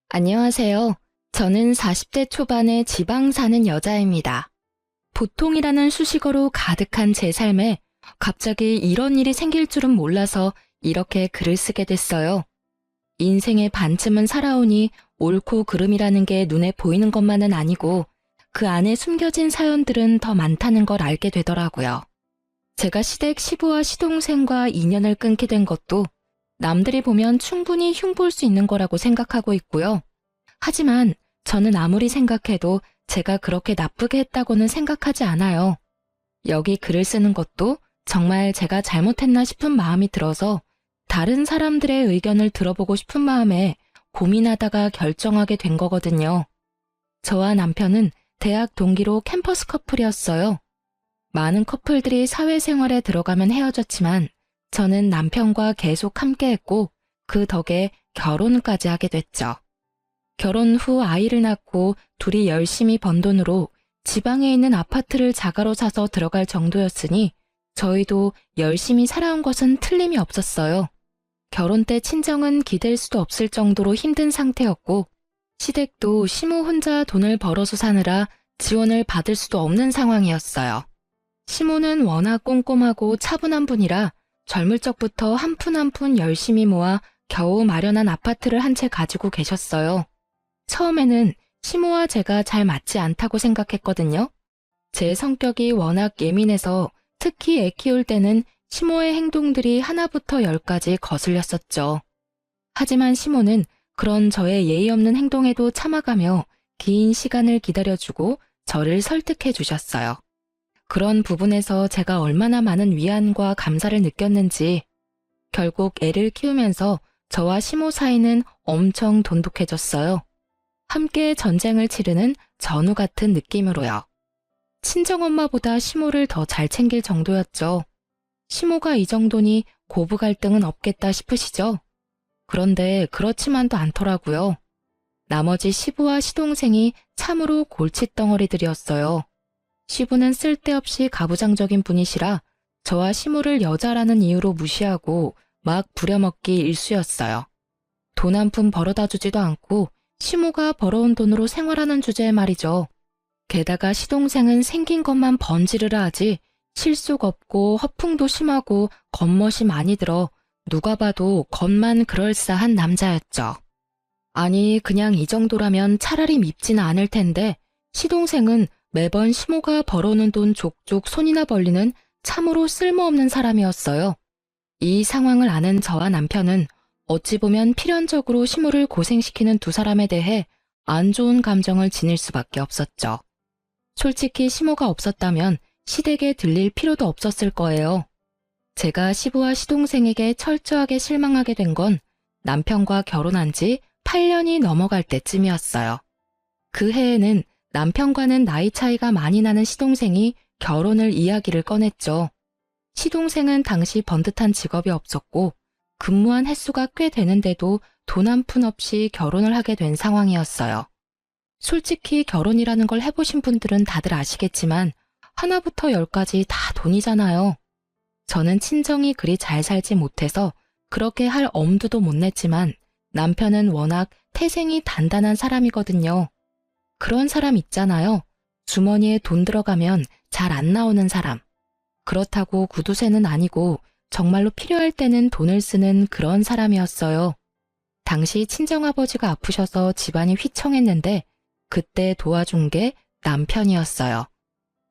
안녕하세요. 저는 40대 초반의 지방 사는 여자입니다. 보통이라는 수식어로 가득한 제 삶에 갑자기 이런 일이 생길 줄은 몰라서 이렇게 글을 쓰게 됐어요. 인생의 반쯤은 살아오니 옳고 그름이라는 게 눈에 보이는 것만은 아니고 그 안에 숨겨진 사연들은 더 많다는 걸 알게 되더라고요. 제가 시댁 시부와 시동생과 인연을 끊게 된 것도 남들이 보면 충분히 흉볼 수 있는 거라고 생각하고 있고요. 하지만 저는 아무리 생각해도 제가 그렇게 나쁘게 했다고는 생각하지 않아요. 여기 글을 쓰는 것도 정말 제가 잘못했나 싶은 마음이 들어서 다른 사람들의 의견을 들어보고 싶은 마음에 고민하다가 결정하게 된 거거든요. 저와 남편은 대학 동기로 캠퍼스 커플이었어요. 많은 커플들이 사회생활에 들어가면 헤어졌지만 저는 남편과 계속 함께했고 그 덕에 결혼까지 하게 됐죠. 결혼 후 아이를 낳고 둘이 열심히 번 돈으로 지방에 있는 아파트를 자가로 사서 들어갈 정도였으니 저희도 열심히 살아온 것은 틀림이 없었어요. 결혼 때 친정은 기댈 수도 없을 정도로 힘든 상태였고 시댁도 시모 혼자 돈을 벌어서 사느라 지원을 받을 수도 없는 상황이었어요. 시모는 워낙 꼼꼼하고 차분한 분이라 젊을 적부터 한 푼 한 푼 열심히 모아 겨우 마련한 아파트를 한 채 가지고 계셨어요. 처음에는 시모와 제가 잘 맞지 않다고 생각했거든요. 제 성격이 워낙 예민해서 특히 애 키울 때는 시모의 행동들이 하나부터 열까지 거슬렸었죠. 하지만 시모는 그런 저의 예의 없는 행동에도 참아가며 긴 시간을 기다려주고 저를 설득해 주셨어요. 그런 부분에서 제가 얼마나 많은 위안과 감사를 느꼈는지 결국 애를 키우면서 저와 시모 사이는 엄청 돈독해졌어요. 함께 전쟁을 치르는 전우 같은 느낌으로요. 친정엄마보다 시모를 더 잘 챙길 정도였죠. 시모가 이 정도니 고부 갈등은 없겠다 싶으시죠? 그런데 그렇지만도 않더라고요. 나머지 시부와 시동생이 참으로 골칫덩어리들이었어요. 시부는 쓸데없이 가부장적인 분이시라 저와 시모를 여자라는 이유로 무시하고 막 부려먹기 일쑤였어요. 돈 한 푼 벌어다 주지도 않고 시모가 벌어온 돈으로 생활하는 주제에 말이죠. 게다가 시동생은 생긴 것만 번지르르 하지 실속 없고 허풍도 심하고 겉멋이 많이 들어 누가 봐도 겉만 그럴싸한 남자였죠. 아니 그냥 이 정도라면 차라리 밉지는 않을 텐데 시동생은 매번 시모가 벌어오는 돈 족족 손이나 벌리는 참으로 쓸모없는 사람이었어요. 이 상황을 아는 저와 남편은 어찌 보면 필연적으로 시모를 고생시키는 두 사람에 대해 안 좋은 감정을 지닐 수밖에 없었죠. 솔직히 시모가 없었다면 시댁에 들릴 필요도 없었을 거예요. 제가 시부와 시동생에게 철저하게 실망하게 된 건 남편과 결혼한 지 8년이 넘어갈 때쯤이었어요. 그 해에는 남편과는 나이 차이가 많이 나는 시동생이 결혼을 이야기를 꺼냈죠. 시동생은 당시 번듯한 직업이 없었고 근무한 횟수가 꽤 되는데도 돈 한 푼 없이 결혼을 하게 된 상황이었어요. 솔직히 결혼이라는 걸 해보신 분들은 다들 아시겠지만 하나부터 열까지 다 돈이잖아요. 저는 친정이 그리 잘 살지 못해서 그렇게 할 엄두도 못 냈지만 남편은 워낙 태생이 단단한 사람이거든요. 그런 사람 있잖아요. 주머니에 돈 들어가면 잘 안 나오는 사람. 그렇다고 구두쇠는 아니고 정말로 필요할 때는 돈을 쓰는 그런 사람이었어요. 당시 친정아버지가 아프셔서 집안이 휘청했는데 그때 도와준 게 남편이었어요.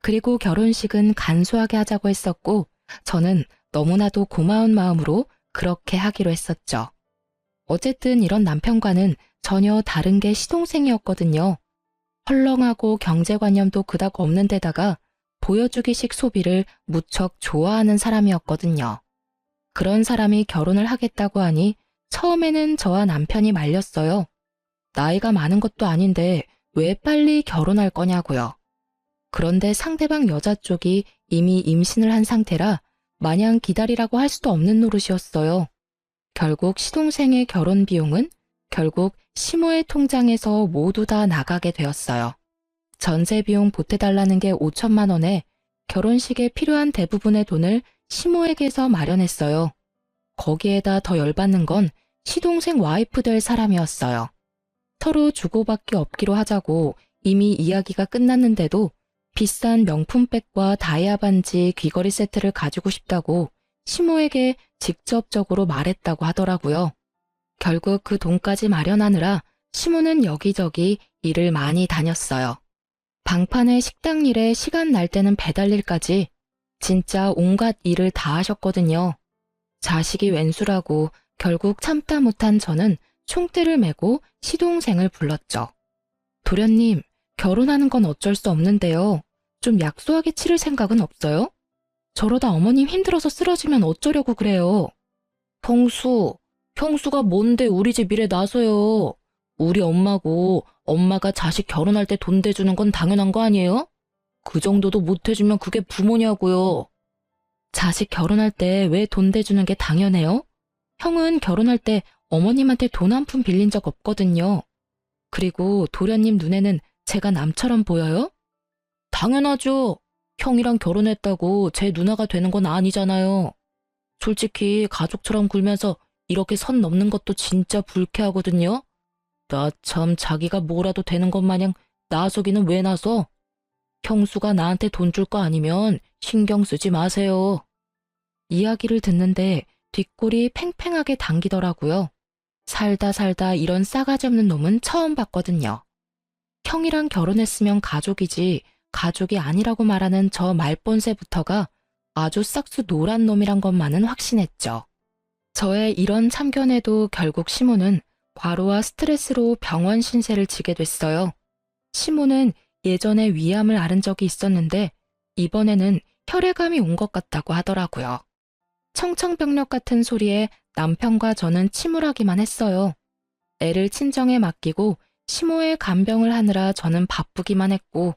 그리고 결혼식은 간소하게 하자고 했었고 저는 너무나도 고마운 마음으로 그렇게 하기로 했었죠. 어쨌든 이런 남편과는 전혀 다른 게 시동생이었거든요. 헐렁하고 경제관념도 그닥 없는 데다가 보여주기식 소비를 무척 좋아하는 사람이었거든요. 그런 사람이 결혼을 하겠다고 하니 처음에는 저와 남편이 말렸어요. 나이가 많은 것도 아닌데 왜 빨리 결혼할 거냐고요. 그런데 상대방 여자 쪽이 이미 임신을 한 상태라 마냥 기다리라고 할 수도 없는 노릇이었어요. 결국 시동생의 결혼 비용은 결국 시모의 통장에서 모두 다 나가게 되었어요. 전세 비용 보태달라는 게 5천만 원에 결혼식에 필요한 대부분의 돈을 시모에게서 마련했어요. 거기에다 더 열받는 건 시동생 와이프 될 사람이었어요. 서로 주고받기 없기로 하자고 이미 이야기가 끝났는데도 비싼 명품백과 다이아 반지 귀걸이 세트를 가지고 싶다고 시모에게 직접적으로 말했다고 하더라고요. 결국 그 돈까지 마련하느라 시모는 여기저기 일을 많이 다녔어요. 방판의 식당 일에 시간 날 때는 배달 일까지 진짜 온갖 일을 다 하셨거든요. 자식이 웬수라고 결국 참다 못한 저는 총대를 메고 시동생을 불렀죠. 도련님, 결혼하는 건 어쩔 수 없는데요. 좀 약소하게 치를 생각은 없어요? 저러다 어머님 힘들어서 쓰러지면 어쩌려고 그래요. 형수가 뭔데 우리 집 일에 나서요. 우리 엄마고 엄마가 자식 결혼할 때 돈 대주는 건 당연한 거 아니에요? 그 정도도 못 해주면 그게 부모냐고요. 자식 결혼할 때 왜 돈 대주는 게 당연해요? 형은 결혼할 때 어머님한테 돈 한 푼 빌린 적 없거든요. 그리고 도련님 눈에는 제가 남처럼 보여요? 당연하죠. 형이랑 결혼했다고 제 누나가 되는 건 아니잖아요. 솔직히 가족처럼 굴면서 이렇게 선 넘는 것도 진짜 불쾌하거든요. 나 참 자기가 뭐라도 되는 것 마냥 나서기는 왜 나서? 형수가 나한테 돈 줄 거 아니면 신경 쓰지 마세요. 이야기를 듣는데 뒷골이 팽팽하게 당기더라고요. 살다 이런 싸가지 없는 놈은 처음 봤거든요. 형이랑 결혼했으면 가족이지 가족이 아니라고 말하는 저 말본새부터가 아주 싹수 노란 놈이란 것만은 확신했죠. 저의 이런 참견에도 결국 시모는 과로와 스트레스로 병원 신세를 지게 됐어요. 시모는 예전에 위암을 앓은 적이 있었는데 이번에는 혈액암이 온 것 같다고 하더라고요. 청청병력 같은 소리에 남편과 저는 침울하기만 했어요. 애를 친정에 맡기고 시모의 간병을 하느라 저는 바쁘기만 했고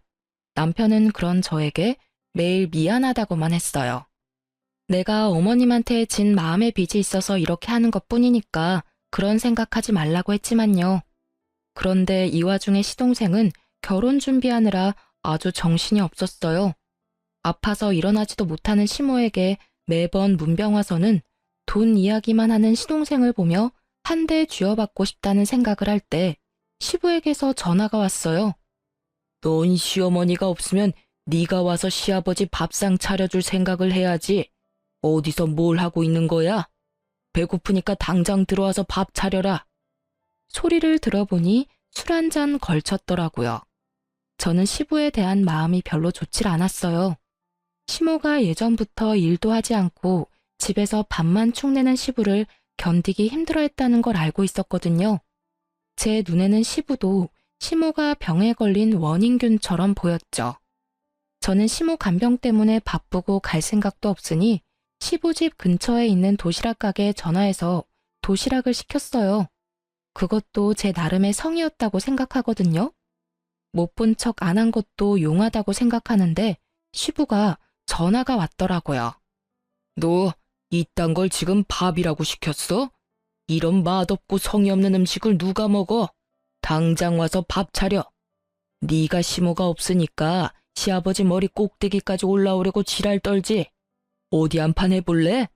남편은 그런 저에게 매일 미안하다고만 했어요. 내가 어머님한테 진 마음의 빚이 있어서 이렇게 하는 것뿐이니까 그런 생각하지 말라고 했지만요. 그런데 이 와중에 시동생은 결혼 준비하느라 아주 정신이 없었어요. 아파서 일어나지도 못하는 시모에게 매번 문병 와서는 돈 이야기만 하는 시동생을 보며 한 대 쥐어받고 싶다는 생각을 할 때 시부에게서 전화가 왔어요. 넌 시어머니가 없으면 네가 와서 시아버지 밥상 차려줄 생각을 해야지. 어디서 뭘 하고 있는 거야? 배고프니까 당장 들어와서 밥 차려라. 소리를 들어보니 술 한 잔 걸쳤더라고요. 저는 시부에 대한 마음이 별로 좋질 않았어요. 시모가 예전부터 일도 하지 않고 집에서 밥만 축내는 시부를 견디기 힘들어했다는 걸 알고 있었거든요. 제 눈에는 시부도 시모가 병에 걸린 원인균처럼 보였죠. 저는 시모 간병 때문에 바쁘고 갈 생각도 없으니 시부 집 근처에 있는 도시락 가게에 전화해서 도시락을 시켰어요. 그것도 제 나름의 성의였다고 생각하거든요. 못 본 척 안 한 것도 용하다고 생각하는데 시부가 전화가 왔더라고요. 너 이딴 걸 지금 밥이라고 시켰어? 이런 맛없고 성의 없는 음식을 누가 먹어? 당장 와서 밥 차려. 네가 시모가 없으니까 시아버지 머리 꼭대기까지 올라오려고 지랄 떨지. 어디 한판 해볼래?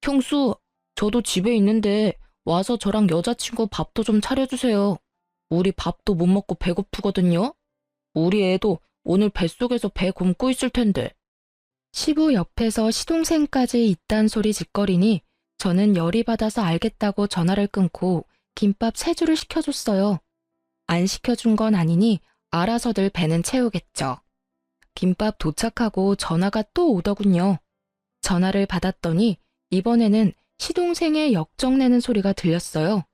형수, 저도 집에 있는데 와서 저랑 여자친구 밥도 좀 차려주세요. 우리 밥도 못 먹고 배고프거든요. 우리 애도 오늘 뱃속에서 배 굶고 있을 텐데. 시부 옆에서 시동생까지 이딴 소리 짓거리니 저는 열이 받아서 알겠다고 전화를 끊고 김밥 3줄을 시켜줬어요. 안 시켜준 건 아니니 알아서들 배는 채우겠죠. 김밥 도착하고 전화가 또 오더군요. 전화를 받았더니 이번에는 시동생의 역정내는 소리가 들렸어요.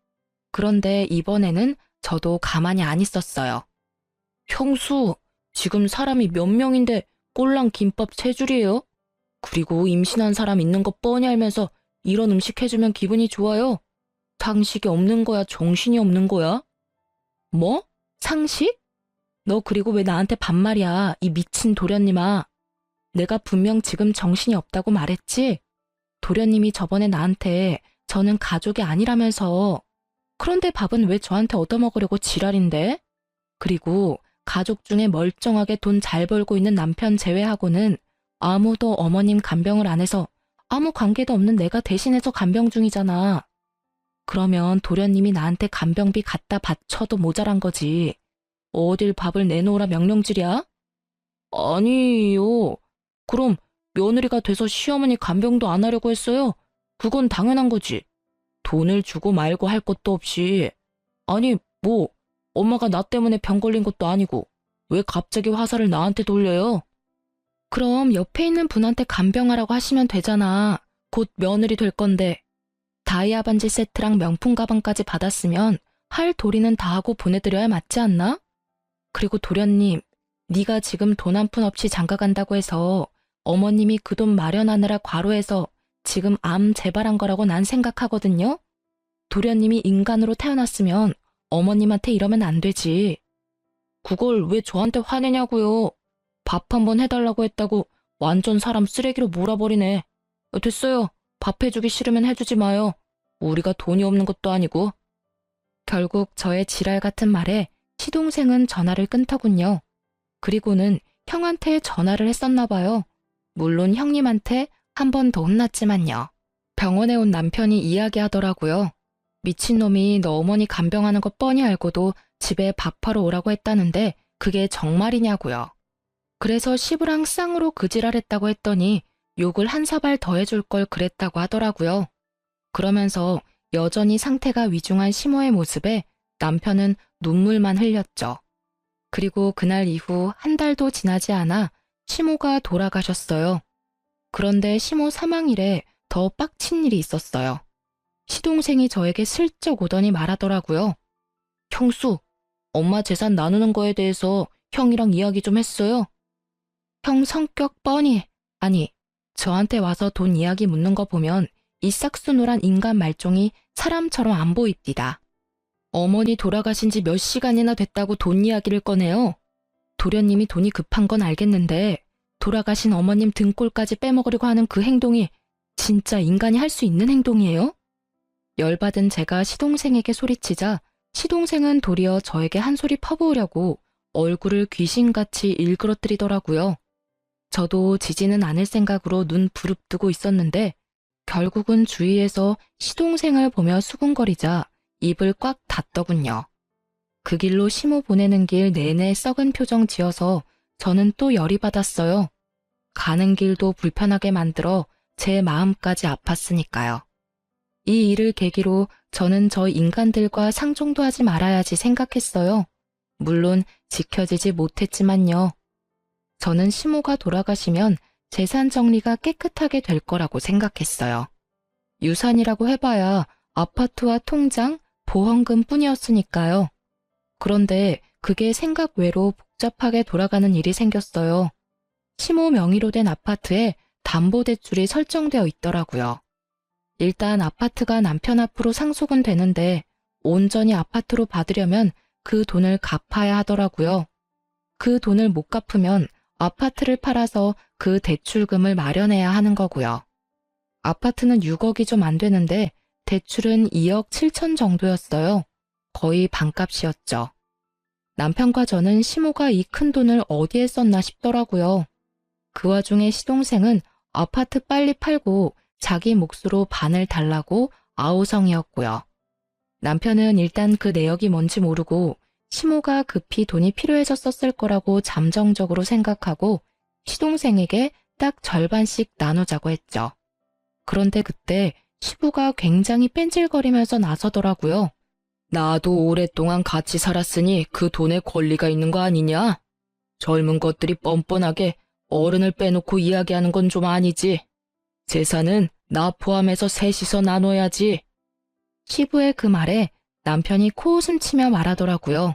그런데 이번에는 저도 가만히 안 있었어요. 형수, 지금 사람이 몇 명인데 꼴랑 김밥 3줄이에요? 그리고 임신한 사람 있는 거 뻔히 알면서 이런 음식 해주면 기분이 좋아요? 상식이 없는 거야, 정신이 없는 거야? 뭐? 상식? 너 그리고 왜 나한테 반말이야, 이 미친 도련님아. 내가 분명 지금 정신이 없다고 말했지? 도련님이 저번에 나한테 저는 가족이 아니라면서. 그런데 밥은 왜 저한테 얻어먹으려고 지랄인데? 그리고 가족 중에 멀쩡하게 돈 잘 벌고 있는 남편 제외하고는 아무도 어머님 간병을 안 해서 아무 관계도 없는 내가 대신해서 간병 중이잖아. 그러면 도련님이 나한테 간병비 갖다 바쳐도 모자란 거지. 어딜 밥을 내놓으라 명령질이야? 아니요. 그럼 며느리가 돼서 시어머니 간병도 안 하려고 했어요? 그건 당연한 거지. 돈을 주고 말고 할 것도 없이. 아니, 뭐, 엄마가 나 때문에 병 걸린 것도 아니고 왜 갑자기 화살을 나한테 돌려요? 그럼 옆에 있는 분한테 간병하라고 하시면 되잖아. 곧 며느리 될 건데. 다이아 반지 세트랑 명품 가방까지 받았으면 할 도리는 다 하고 보내드려야 맞지 않나? 그리고 도련님, 네가 지금 돈 한 푼 없이 장가 간다고 해서 어머님이 그 돈 마련하느라 과로해서 지금 암 재발한 거라고 난 생각하거든요? 도련님이 인간으로 태어났으면 어머님한테 이러면 안 되지. 그걸 왜 저한테 화내냐고요. 밥 한 번 해달라고 했다고 완전 사람 쓰레기로 몰아버리네. 됐어요. 밥 해주기 싫으면 해주지 마요. 우리가 돈이 없는 것도 아니고. 결국 저의 지랄 같은 말에 시동생은 전화를 끊더군요. 그리고는 형한테 전화를 했었나 봐요. 물론 형님한테 한 번 더 혼났지만요. 병원에 온 남편이 이야기하더라고요. 미친놈이 너 어머니 간병하는 거 뻔히 알고도 집에 밥하러 오라고 했다는데 그게 정말이냐고요. 그래서 시부랑 쌍으로 그 지랄했다고 했더니 욕을 한 사발 더 해줄 걸 그랬다고 하더라고요. 그러면서 여전히 상태가 위중한 시모의 모습에 남편은 눈물만 흘렸죠. 그리고 그날 이후 한 달도 지나지 않아 시모가 돌아가셨어요. 그런데 시모 사망일에 더 빡친 일이 있었어요. 시동생이 저에게 슬쩍 오더니 말하더라고요. 형수, 엄마 재산 나누는 거에 대해서 형이랑 이야기 좀 했어요? 형 성격 뻔히, 아니, 저한테 와서 돈 이야기 묻는 거 보면 이 싹수노란 인간 말종이 사람처럼 안 보입디다. 어머니 돌아가신 지 몇 시간이나 됐다고 돈 이야기를 꺼내요. 도련님이 돈이 급한 건 알겠는데 돌아가신 어머님 등골까지 빼먹으려고 하는 그 행동이 진짜 인간이 할 수 있는 행동이에요? 열받은 제가 시동생에게 소리치자 시동생은 도리어 저에게 한 소리 퍼부으려고 얼굴을 귀신같이 일그러뜨리더라고요. 저도 지지는 않을 생각으로 눈 부릅뜨고 있었는데 결국은 주위에서 시동생을 보며 수군거리자 입을 꽉 닫더군요. 그 길로 시모 보내는 길 내내 썩은 표정 지어서 저는 또 열이 받았어요. 가는 길도 불편하게 만들어 제 마음까지 아팠으니까요. 이 일을 계기로 저는 저 인간들과 상종도 하지 말아야지 생각했어요. 물론 지켜지지 못했지만요. 저는 시모가 돌아가시면 재산 정리가 깨끗하게 될 거라고 생각했어요. 유산이라고 해봐야 아파트와 통장, 보험금 뿐이었으니까요. 그런데 그게 생각 외로 복잡하게 돌아가는 일이 생겼어요. 시모 명의로 된 아파트에 담보대출이 설정되어 있더라고요. 일단 아파트가 남편 앞으로 상속은 되는데 온전히 아파트로 받으려면 그 돈을 갚아야 하더라고요. 그 돈을 못 갚으면 아파트를 팔아서 그 대출금을 마련해야 하는 거고요. 아파트는 6억이 좀 안 되는데 대출은 2억 7천 정도였어요. 거의 반값이었죠. 남편과 저는 시모가 이 큰 돈을 어디에 썼나 싶더라고요. 그 와중에 시동생은 아파트 빨리 팔고 자기 몫으로 반을 달라고 아우성이었고요. 남편은 일단 그 내역이 뭔지 모르고 시모가 급히 돈이 필요해졌었을 거라고 잠정적으로 생각하고 시동생에게 딱 절반씩 나누자고 했죠. 그런데 그때 시부가 굉장히 뺀질거리면서 나서더라고요. 나도 오랫동안 같이 살았으니 그 돈에 권리가 있는 거 아니냐? 젊은 것들이 뻔뻔하게 어른을 빼놓고 이야기하는 건 좀 아니지. 재산은 나 포함해서 셋이서 나눠야지. 시부의 그 말에 남편이 코웃음 치며 말하더라고요.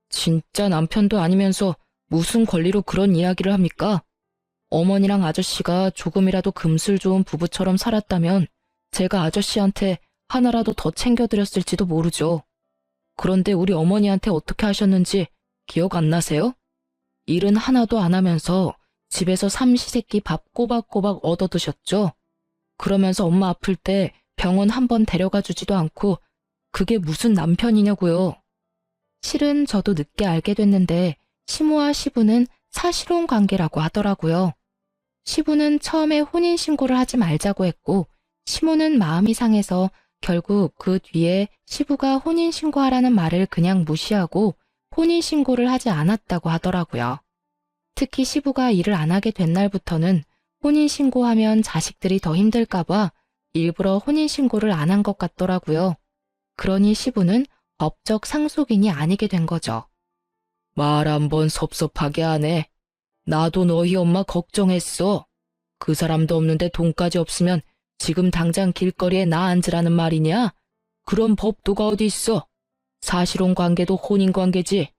진짜 남편도 아니면서 무슨 권리로 그런 이야기를 합니까? 어머니랑 아저씨가 조금이라도 금슬 좋은 부부처럼 살았다면 제가 아저씨한테 하나라도 더 챙겨드렸을지도 모르죠. 그런데 우리 어머니한테 어떻게 하셨는지 기억 안 나세요? 일은 하나도 안 하면서 집에서 삼시세끼 밥 꼬박꼬박 얻어드셨죠? 그러면서 엄마 아플 때 병원 한 번 데려가 주지도 않고 그게 무슨 남편이냐고요. 실은 저도 늦게 알게 됐는데 시모와 시부는 사실혼 관계라고 하더라고요. 시부는 처음에 혼인신고를 하지 말자고 했고 시모는 마음이 상해서 결국 그 뒤에 시부가 혼인신고하라는 말을 그냥 무시하고 혼인신고를 하지 않았다고 하더라고요. 특히 시부가 일을 안 하게 된 날부터는 혼인신고하면 자식들이 더 힘들까봐 일부러 혼인신고를 안 한 것 같더라고요. 그러니 시부는 법적 상속인이 아니게 된 거죠. 말 한번 섭섭하게 하네. 나도 너희 엄마 걱정했어. 그 사람도 없는데 돈까지 없으면 지금 당장 길거리에 나 앉으라는 말이냐? 그런 법도가 어디 있어? 사실혼 관계도 혼인 관계지.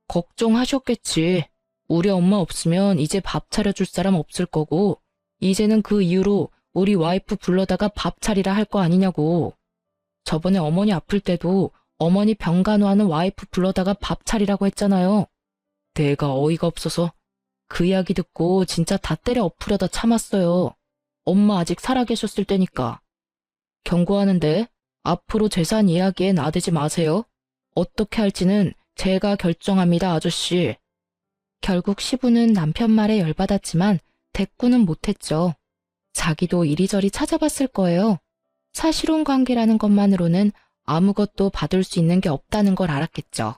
걱정하셨겠지. 우리 엄마 없으면 이제 밥 차려줄 사람 없을 거고, 이제는 그 이후로 우리 와이프 불러다가 밥 차리라 할 거 아니냐고. 저번에 어머니 아플 때도 어머니 병간호하는 와이프 불러다가 밥 차리라고 했잖아요. 내가 어이가 없어서 그 이야기 듣고 진짜 다 때려 엎으려다 참았어요. 엄마 아직 살아계셨을 때니까. 경고하는데 앞으로 재산 이야기에 나대지 마세요. 어떻게 할지는 제가 결정합니다, 아저씨. 결국 시부는 남편 말에 열받았지만 대꾸는 못했죠. 자기도 이리저리 찾아봤을 거예요. 사실혼 관계라는 것만으로는 아무것도 받을 수 있는 게 없다는 걸 알았겠죠.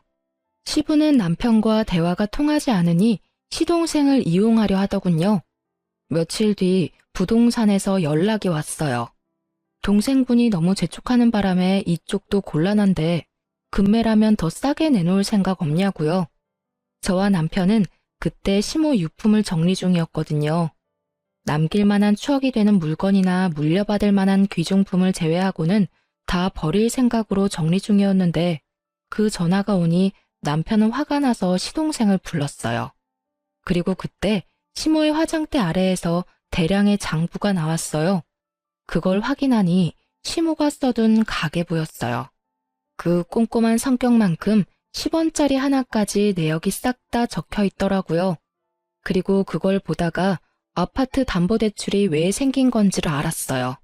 시부는 남편과 대화가 통하지 않으니 시동생을 이용하려 하더군요. 며칠 뒤 부동산에서 연락이 왔어요. 동생분이 너무 재촉하는 바람에 이쪽도 곤란한데 금매라면 더 싸게 내놓을 생각 없냐고요. 저와 남편은 그때 시모 유품을 정리 중이었거든요. 남길 만한 추억이 되는 물건이나 물려받을 만한 귀중품을 제외하고는 다 버릴 생각으로 정리 중이었는데 그 전화가 오니 남편은 화가 나서 시동생을 불렀어요. 그리고 그때 시모의 화장대 아래에서 대량의 장부가 나왔어요. 그걸 확인하니 시모가 써둔 가계부였어요. 그 꼼꼼한 성격만큼 10원짜리 하나까지 내역이 싹 다 적혀 있더라고요. 그리고 그걸 보다가 아파트 담보대출이 왜 생긴 건지를 알았어요.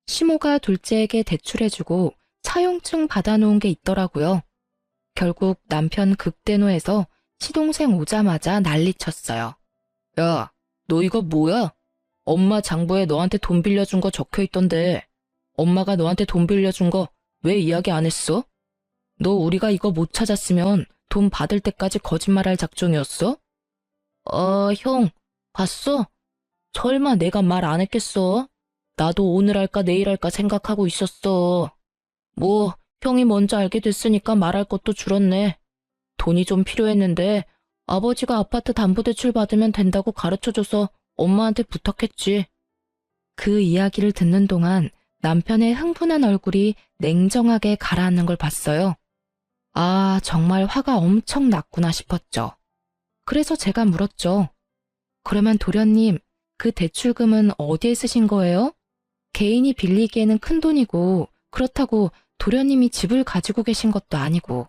시모가 둘째에게 대출해주고 차용증 받아놓은 게 있더라고요. 결국 남편 극대노해서 시동생 오자마자 난리쳤어요. 야, 너 이거 뭐야? 엄마 장부에 너한테 돈 빌려준 거 적혀 있던데 엄마가 너한테 돈 빌려준 거 왜 이야기 안 했어? 너 우리가 이거 못 찾았으면 돈 받을 때까지 거짓말할 작정이었어? 형, 봤어? 설마 내가 말 안 했겠어? 나도 오늘 할까 내일 할까 생각하고 있었어. 뭐 형이 먼저 알게 됐으니까 말할 것도 줄었네. 돈이 좀 필요했는데 아버지가 아파트 담보대출 받으면 된다고 가르쳐줘서 엄마한테 부탁했지. 그 이야기를 듣는 동안 남편의 흥분한 얼굴이 냉정하게 가라앉는 걸 봤어요. 아, 정말 화가 엄청 났구나 싶었죠. 그래서 제가 물었죠. 그러면 도련님, 그 대출금은 어디에 쓰신 거예요? 개인이 빌리기에는 큰 돈이고 그렇다고 도련님이 집을 가지고 계신 것도 아니고.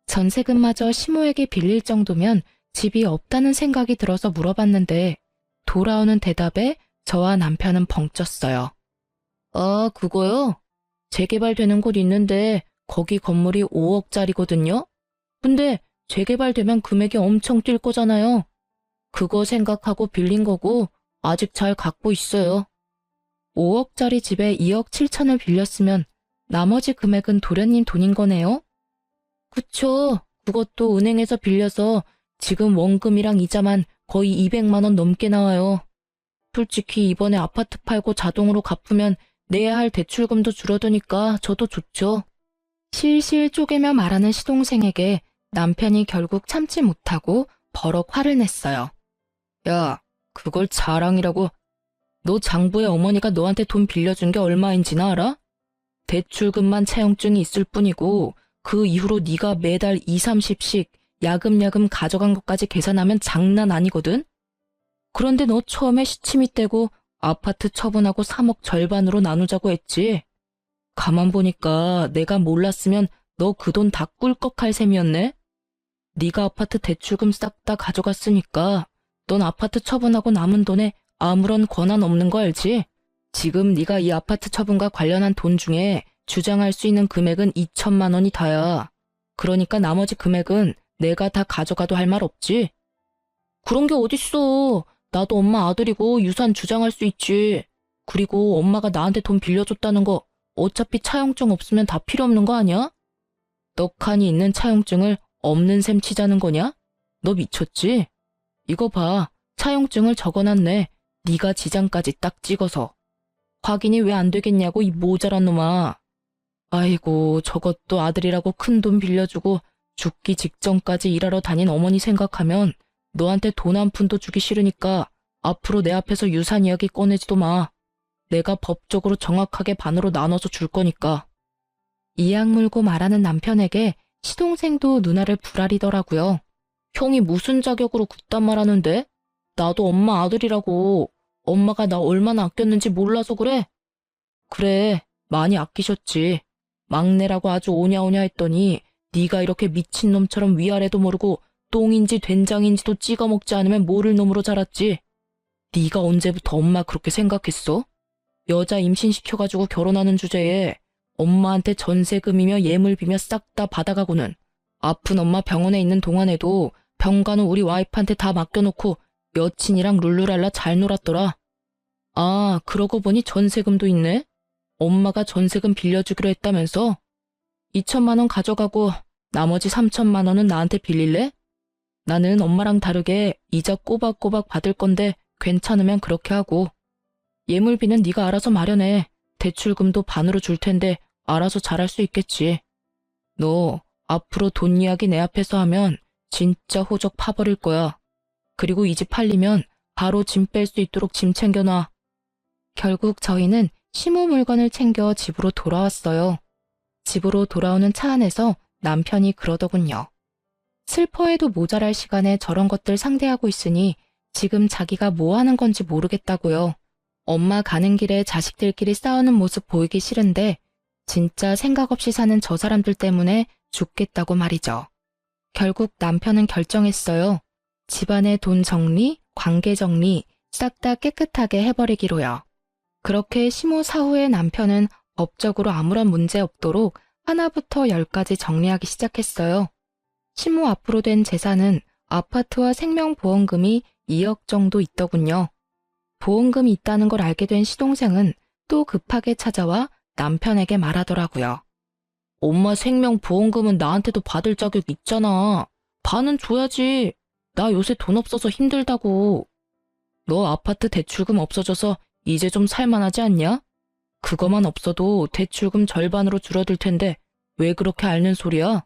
전세금마저 시모에게 빌릴 정도면 집이 없다는 생각이 들어서 물어봤는데 돌아오는 대답에 저와 남편은 벙쪘어요. 아, 그거요? 재개발되는 곳 있는데 거기 건물이 5억짜리거든요? 근데 재개발되면 금액이 엄청 뛸 거잖아요. 그거 생각하고 빌린 거고 아직 잘 갖고 있어요. 5억짜리 집에 2억 7천을 빌렸으면 나머지 금액은 도련님 돈인 거네요? 그쵸. 그것도 은행에서 빌려서 지금 원금이랑 이자만 거의 200만 원 넘게 나와요. 솔직히 이번에 아파트 팔고 자동으로 갚으면 내야 할 대출금도 줄어드니까 저도 좋죠. 실실 쪼개며 말하는 시동생에게 남편이 결국 참지 못하고 버럭 화를 냈어요. 야, 그걸 자랑이라고. 너 장부에 어머니가 너한테 돈 빌려준 게 얼마인지나 알아? 대출금만 차용증이 있을 뿐이고 그 이후로 네가 매달 2, 30씩 야금야금 가져간 것까지 계산하면 장난 아니거든? 그런데 너 처음에 시치미 떼고 아파트 처분하고 3억 절반으로 나누자고 했지? 가만 보니까 내가 몰랐으면 너 그 돈 다 꿀꺽할 셈이었네? 네가 아파트 대출금 싹 다 가져갔으니까 넌 아파트 처분하고 남은 돈에 아무런 권한 없는 거 알지? 지금 네가 이 아파트 처분과 관련한 돈 중에 주장할 수 있는 금액은 2천만 원이 다야. 그러니까 나머지 금액은 내가 다 가져가도 할 말 없지? 그런 게 어딨어. 나도 엄마 아들이고 유산 주장할 수 있지. 그리고 엄마가 나한테 돈 빌려줬다는 거 어차피 차용증 없으면 다 필요 없는 거 아니야? 떡하니 있는 차용증을 없는 셈 치자는 거냐? 너 미쳤지? 이거 봐. 차용증을 적어놨네. 네가 지장까지 딱 찍어서. 확인이 왜 안 되겠냐고 이 모자란 놈아. 아이고 저것도 아들이라고 큰 돈 빌려주고 죽기 직전까지 일하러 다닌 어머니 생각하면 너한테 돈 한 푼도 주기 싫으니까 앞으로 내 앞에서 유산 이야기 꺼내지도 마. 내가 법적으로 정확하게 반으로 나눠서 줄 거니까. 이악 물고 말하는 남편에게 시동생도 누나를 부라리더라고요. 형이 무슨 자격으로 그딴 말하는데? 나도 엄마 아들이라고. 엄마가 나 얼마나 아꼈는지 몰라서 그래? 그래, 많이 아끼셨지. 막내라고 아주 오냐오냐 했더니 네가 이렇게 미친놈처럼 위아래도 모르고 똥인지 된장인지도 찍어 먹지 않으면 모를 놈으로 자랐지. 네가 언제부터 엄마 그렇게 생각했어? 여자 임신시켜가지고 결혼하는 주제에 엄마한테 전세금이며 예물비며 싹 다 받아가고는 아픈 엄마 병원에 있는 동안에도 병간호 우리 와이프한테 다 맡겨놓고 여친이랑 룰루랄라 잘 놀았더라. 아, 그러고 보니 전세금도 있네? 엄마가 전세금 빌려주기로 했다면서? 2천만 원 가져가고 나머지 3천만 원은 나한테 빌릴래? 나는 엄마랑 다르게 이자 꼬박꼬박 받을 건데 괜찮으면 그렇게 하고. 예물비는 네가 알아서 마련해. 대출금도 반으로 줄 텐데 알아서 잘할 수 있겠지. 너 앞으로 돈 이야기 내 앞에서 하면 진짜 호적 파버릴 거야. 그리고 이 집 팔리면 바로 짐 뺄 수 있도록 짐 챙겨놔. 결국 저희는 시모 물건을 챙겨 집으로 돌아왔어요. 집으로 돌아오는 차 안에서 남편이 그러더군요. 슬퍼해도 모자랄 시간에 저런 것들 상대하고 있으니 지금 자기가 뭐 하는 건지 모르겠다고요. 엄마 가는 길에 자식들끼리 싸우는 모습 보이기 싫은데 진짜 생각 없이 사는 저 사람들 때문에 죽겠다고 말이죠. 결국 남편은 결정했어요. 집안의 돈 정리, 관계 정리 싹 다 깨끗하게 해버리기로요. 그렇게 시모 사후에 남편은 법적으로 아무런 문제 없도록 하나부터 열까지 정리하기 시작했어요. 시모 앞으로 된 재산은 아파트와 생명보험금이 2억 정도 있더군요. 보험금이 있다는 걸 알게 된 시동생은 또 급하게 찾아와 남편에게 말하더라고요. 엄마 생명보험금은 나한테도 받을 자격 있잖아. 반은 줘야지. 나 요새 돈 없어서 힘들다고. 너 아파트 대출금 없어져서 이제 좀 살만하지 않냐? 그거만 없어도 대출금 절반으로 줄어들 텐데 왜 그렇게 앓는 소리야?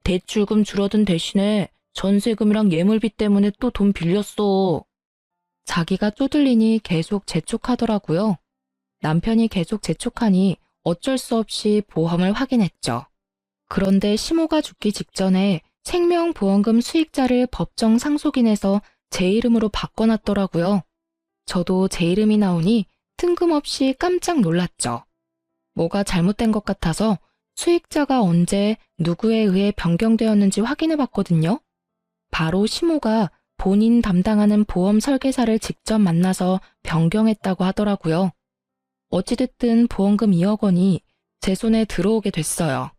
대출금 줄어든 대신에 전세금이랑 예물비 때문에 또 돈 빌렸어. 자기가 쪼들리니 계속 재촉하더라고요. 남편이 계속 재촉하니 어쩔 수 없이 보험을 확인했죠. 그런데 시모가 죽기 직전에 생명보험금 수익자를 법정 상속인에서 제 이름으로 바꿔놨더라고요. 저도 제 이름이 나오니 뜬금없이 깜짝 놀랐죠. 뭐가 잘못된 것 같아서 수익자가 언제 누구에 의해 변경되었는지 확인해봤거든요. 바로 시모가 본인 담당하는 보험 설계사를 직접 만나서 변경했다고 하더라고요. 어찌됐든 보험금 2억 원이 제 손에 들어오게 됐어요.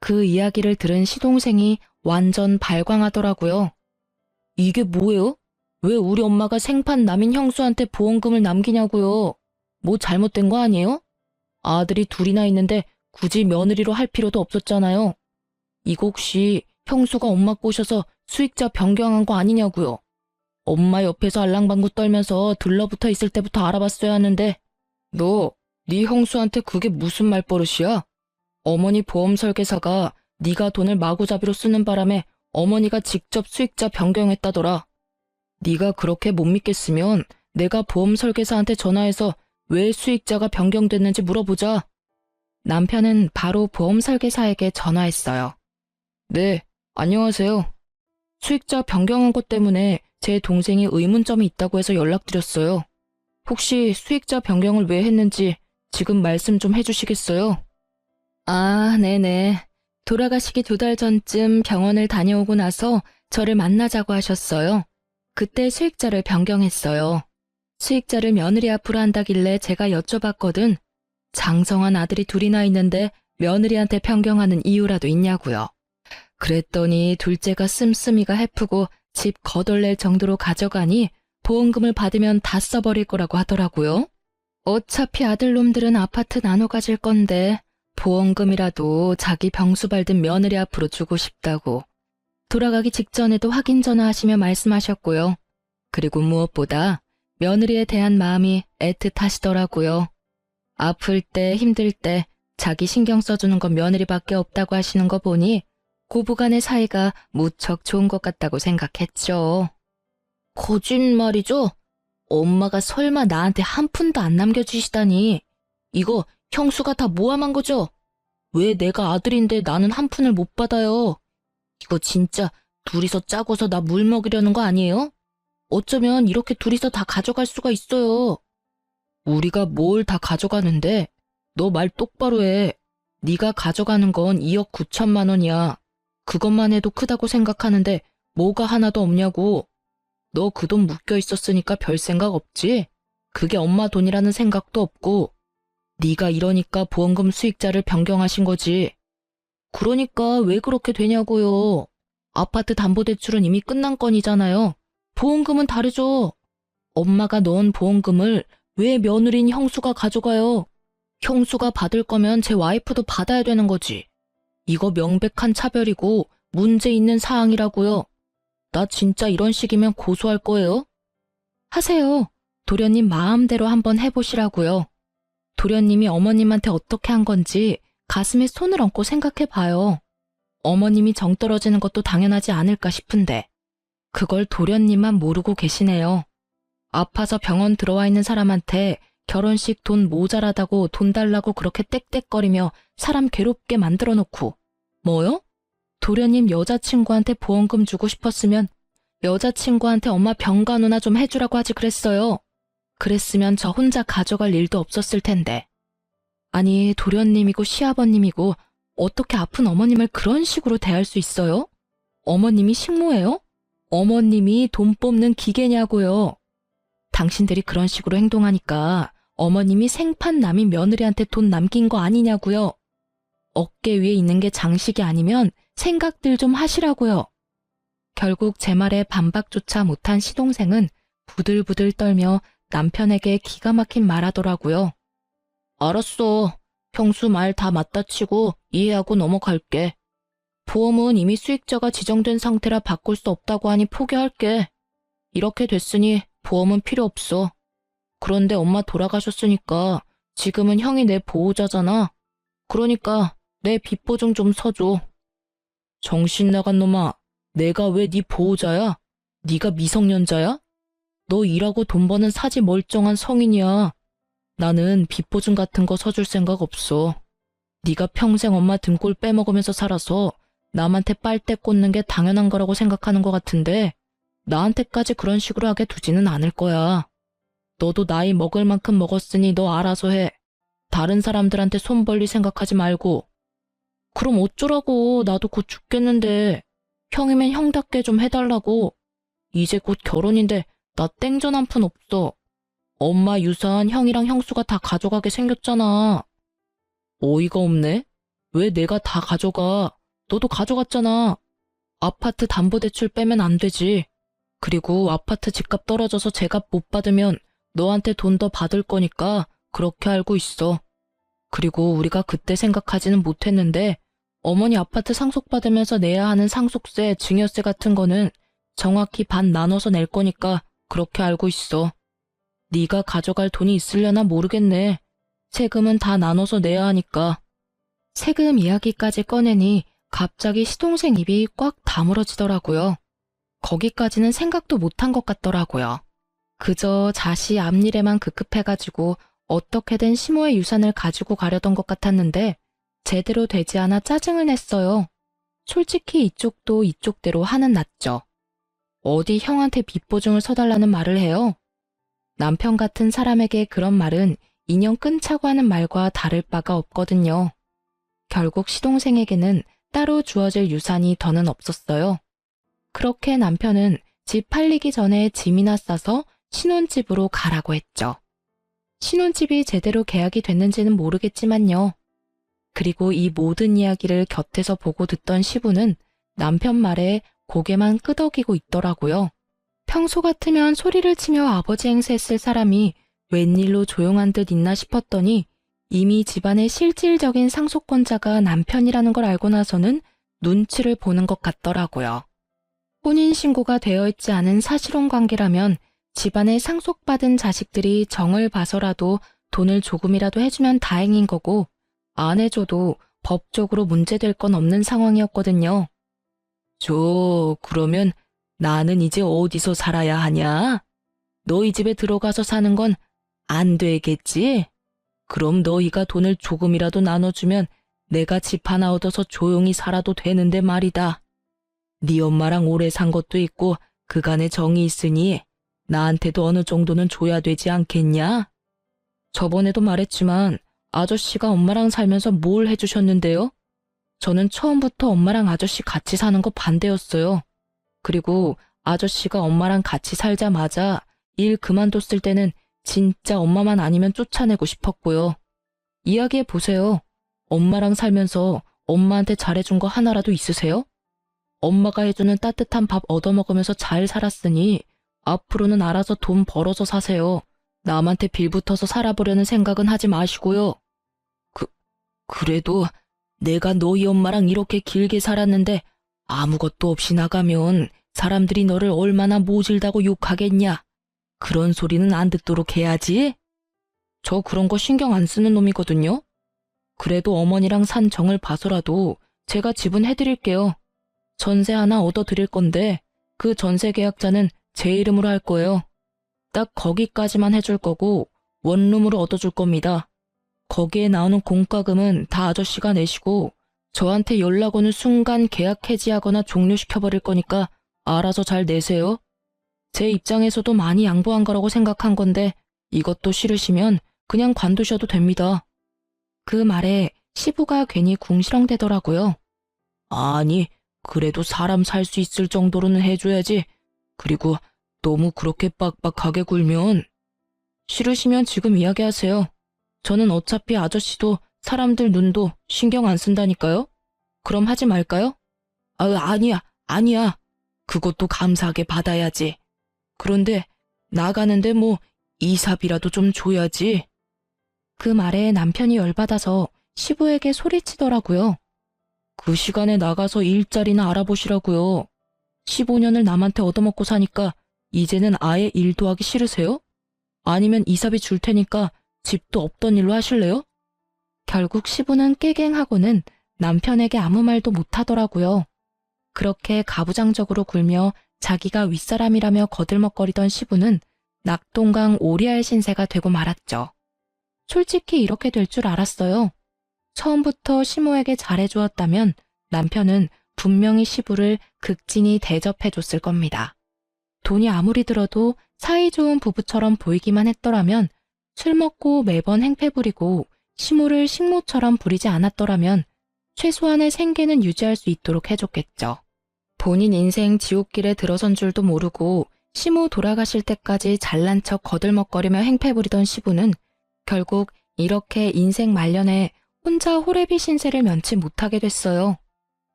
그 이야기를 들은 시동생이 완전 발광하더라고요. 이게 뭐예요? 왜 우리 엄마가 생판 남인 형수한테 보험금을 남기냐고요? 뭐 잘못된 거 아니에요? 아들이 둘이나 있는데 굳이 며느리로 할 필요도 없었잖아요. 이거 혹시 형수가 엄마 꼬셔서 수익자 변경한 거 아니냐고요? 엄마 옆에서 알랑방구 떨면서 들러붙어 있을 때부터 알아봤어야 하는데 너, 네 형수한테 그게 무슨 말버릇이야? 어머니 보험 설계사가 네가 돈을 마구잡이로 쓰는 바람에 어머니가 직접 수익자 변경했다더라. 네가 그렇게 못 믿겠으면 내가 보험 설계사한테 전화해서 왜 수익자가 변경됐는지 물어보자. 남편은 바로 보험 설계사에게 전화했어요. 네, 안녕하세요. 수익자 변경한 것 때문에 제 동생이 의문점이 있다고 해서 연락드렸어요. 혹시 수익자 변경을 왜 했는지 지금 말씀 좀 해주시겠어요? 아, 네네. 돌아가시기 2달 전쯤 병원을 다녀오고 나서 저를 만나자고 하셨어요. 그때 수익자를 변경했어요. 수익자를 며느리 앞으로 한다길래 제가 여쭤봤거든. 장성한 아들이 둘이나 있는데 며느리한테 변경하는 이유라도 있냐고요. 그랬더니 둘째가 씀씀이가 해프고 집 거덜낼 정도로 가져가니 보험금을 받으면 다 써버릴 거라고 하더라고요. 어차피 아들놈들은 아파트 나눠 가질 건데 보험금이라도 자기 병수 밟은 며느리 앞으로 주고 싶다고 돌아가기 직전에도 확인 전화하시며 말씀하셨고요. 그리고 무엇보다 며느리에 대한 마음이 애틋하시더라고요. 아플 때 힘들 때 자기 신경 써주는 건 며느리밖에 없다고 하시는 거 보니 고부간의 사이가 무척 좋은 것 같다고 생각했죠. 거짓말이죠? 엄마가 설마 나한테 한 푼도 안 남겨주시다니. 이거 형수가 다 모함한 거죠? 왜 내가 아들인데 나는 한 푼을 못 받아요? 이거 진짜 둘이서 짜고서 나 물 먹이려는 거 아니에요? 어쩌면 이렇게 둘이서 다 가져갈 수가 있어요. 우리가 뭘 다 가져가는데? 너 말 똑바로 해. 네가 가져가는 건 2억 9천만 원이야. 그것만 해도 크다고 생각하는데 뭐가 하나도 없냐고. 너 그 돈 묶여 있었으니까 별 생각 없지? 그게 엄마 돈이라는 생각도 없고. 네가 이러니까 보험금 수익자를 변경하신 거지. 그러니까 왜 그렇게 되냐고요. 아파트 담보대출은 이미 끝난 건이잖아요. 보험금은 다르죠. 엄마가 넣은 보험금을 왜 며느리인 형수가 가져가요? 형수가 받을 거면 제 와이프도 받아야 되는 거지. 이거 명백한 차별이고 문제 있는 사항이라고요. 나 진짜 이런 식이면 고소할 거예요. 하세요. 도련님 마음대로 한번 해보시라고요. 도련님이 어머님한테 어떻게 한 건지 가슴에 손을 얹고 생각해봐요. 어머님이 정 떨어지는 것도 당연하지 않을까 싶은데 그걸 도련님만 모르고 계시네요. 아파서 병원 들어와 있는 사람한테 결혼식 돈 모자라다고 돈 달라고 그렇게 떽떽거리며 사람 괴롭게 만들어 놓고 뭐요? 도련님 여자친구한테 보험금 주고 싶었으면 여자친구한테 엄마 병간호나 좀 해주라고 하지 그랬어요. 그랬으면 저 혼자 가져갈 일도 없었을 텐데. 아니 도련님이고 시아버님이고 어떻게 아픈 어머님을 그런 식으로 대할 수 있어요? 어머님이 식모예요? 어머님이 돈 뽑는 기계냐고요. 당신들이 그런 식으로 행동하니까 어머님이 생판 남인 며느리한테 돈 남긴 거 아니냐고요. 어깨 위에 있는 게 장식이 아니면 생각들 좀 하시라고요. 결국 제 말에 반박조차 못한 시동생은 부들부들 떨며 남편에게 기가 막힌 말하더라고요. 알았어. 형수 말 다 맞다 치고 이해하고 넘어갈게. 보험은 이미 수익자가 지정된 상태라 바꿀 수 없다고 하니 포기할게. 이렇게 됐으니 보험은 필요 없어. 그런데 엄마 돌아가셨으니까 지금은 형이 내 보호자잖아. 그러니까 내 빚보증 좀 서줘. 정신 나간 놈아. 내가 왜 네 보호자야? 네가 미성년자야? 너 일하고 돈 버는 사지 멀쩡한 성인이야. 나는 빚보증 같은 거 서줄 생각 없어. 네가 평생 엄마 등골 빼먹으면서 살아서 남한테 빨대 꽂는 게 당연한 거라고 생각하는 것 같은데 나한테까지 그런 식으로 하게 두지는 않을 거야. 너도 나이 먹을 만큼 먹었으니 너 알아서 해. 다른 사람들한테 손 벌릴 생각하지 말고. 그럼 어쩌라고. 나도 곧 죽겠는데. 형이면 형답게 좀 해달라고. 이제 곧 결혼인데 나 땡전 한 푼 없어. 엄마 유산 형이랑 형수가 다 가져가게 생겼잖아. 어이가 없네. 왜 내가 다 가져가. 너도 가져갔잖아. 아파트 담보대출 빼면 안 되지. 그리고 아파트 집값 떨어져서 제값 못 받으면 너한테 돈 더 받을 거니까 그렇게 알고 있어. 그리고 우리가 그때 생각하지는 못했는데 어머니 아파트 상속받으면서 내야 하는 상속세, 증여세 같은 거는 정확히 반 나눠서 낼 거니까 그렇게 알고 있어. 네가 가져갈 돈이 있으려나 모르겠네. 세금은 다 나눠서 내야 하니까. 세금 이야기까지 꺼내니 갑자기 시동생 입이 꽉 다물어지더라고요. 거기까지는 생각도 못한 것 같더라고요. 그저 자시 앞일에만 급급해가지고 어떻게든 시모의 유산을 가지고 가려던 것 같았는데 제대로 되지 않아 짜증을 냈어요. 솔직히 이쪽도 이쪽대로 화는 났죠. 어디 형한테 빚보증을 서달라는 말을 해요? 남편 같은 사람에게 그런 말은 인연 끊자고 하는 말과 다를 바가 없거든요. 결국 시동생에게는 따로 주어질 유산이 더는 없었어요. 그렇게 남편은 집 팔리기 전에 짐이나 싸서 신혼집으로 가라고 했죠. 신혼집이 제대로 계약이 됐는지는 모르겠지만요. 그리고 이 모든 이야기를 곁에서 보고 듣던 시부는 남편 말에 고개만 끄덕이고 있더라고요. 평소 같으면 소리를 치며 아버지 행세했을 사람이 웬일로 조용한 듯 있나 싶었더니 이미 집안의 실질적인 상속권자가 남편이라는 걸 알고 나서는 눈치를 보는 것 같더라고요. 혼인신고가 되어 있지 않은 사실혼 관계라면 집안에 상속받은 자식들이 정을 봐서라도 돈을 조금이라도 해주면 다행인 거고 안 해줘도 법적으로 문제될 건 없는 상황이었거든요. 그러면 나는 이제 어디서 살아야 하냐? 너희 집에 들어가서 사는 건 안 되겠지? 그럼 너희가 돈을 조금이라도 나눠주면 내가 집 하나 얻어서 조용히 살아도 되는데 말이다. 네 엄마랑 오래 산 것도 있고 그간의 정이 있으니 나한테도 어느 정도는 줘야 되지 않겠냐? 저번에도 말했지만 아저씨가 엄마랑 살면서 뭘 해주셨는데요? 저는 처음부터 엄마랑 아저씨 같이 사는 거 반대였어요. 그리고 아저씨가 엄마랑 같이 살자마자 일 그만뒀을 때는 진짜 엄마만 아니면 쫓아내고 싶었고요. 이야기해 보세요. 엄마랑 살면서 엄마한테 잘해준 거 하나라도 있으세요? 엄마가 해주는 따뜻한 밥 얻어먹으면서 잘 살았으니 앞으로는 알아서 돈 벌어서 사세요. 남한테 빌붙어서 살아보려는 생각은 하지 마시고요. 그래도 내가 너희 엄마랑 이렇게 길게 살았는데 아무것도 없이 나가면 사람들이 너를 얼마나 모질다고 욕하겠냐. 그런 소리는 안 듣도록 해야지. 저 그런 거 신경 안 쓰는 놈이거든요. 그래도 어머니랑 산 정을 봐서라도 제가 지분해드릴게요. 전세 하나 얻어드릴 건데 그 전세 계약자는 제 이름으로 할 거예요. 딱 거기까지만 해줄 거고 원룸으로 얻어줄 겁니다. 거기에 나오는 공과금은 다 아저씨가 내시고 저한테 연락 오는 순간 계약 해지하거나 종료시켜버릴 거니까 알아서 잘 내세요. 제 입장에서도 많이 양보한 거라고 생각한 건데 이것도 싫으시면 그냥 관두셔도 됩니다. 그 말에 시부가 괜히 궁시렁대더라고요. 아니, 그래도 사람 살 수 있을 정도로는 해줘야지. 그리고 너무 그렇게 빡빡하게 굴면. 싫으시면 지금 이야기하세요. 저는 어차피 아저씨도 사람들 눈도 신경 안 쓴다니까요. 그럼 하지 말까요? 아니야. 그것도 감사하게 받아야지. 그런데 나가는데 뭐 이삽이라도 좀 줘야지. 그 말에 남편이 열받아서 시부에게 소리치더라고요. 그 시간에 나가서 일자리나 알아보시라고요. 15년을 남한테 얻어먹고 사니까 이제는 아예 일도 하기 싫으세요? 아니면 이삽이 줄 테니까 집도 없던 일로 하실래요? 결국 시부는 깨갱하고는 남편에게 아무 말도 못하더라고요. 그렇게 가부장적으로 굴며 자기가 윗사람이라며 거들먹거리던 시부는 낙동강 오리알 신세가 되고 말았죠. 솔직히 이렇게 될 줄 알았어요. 처음부터 시모에게 잘해주었다면 남편은 분명히 시부를 극진히 대접해줬을 겁니다. 돈이 아무리 들어도 사이좋은 부부처럼 보이기만 했더라면, 술 먹고 매번 행패 부리고 시모를 식모처럼 부리지 않았더라면 최소한의 생계는 유지할 수 있도록 해줬겠죠. 본인 인생 지옥길에 들어선 줄도 모르고 시모 돌아가실 때까지 잘난 척 거들먹거리며 행패 부리던 시부는 결국 이렇게 인생 말년에 혼자 호래비 신세를 면치 못하게 됐어요.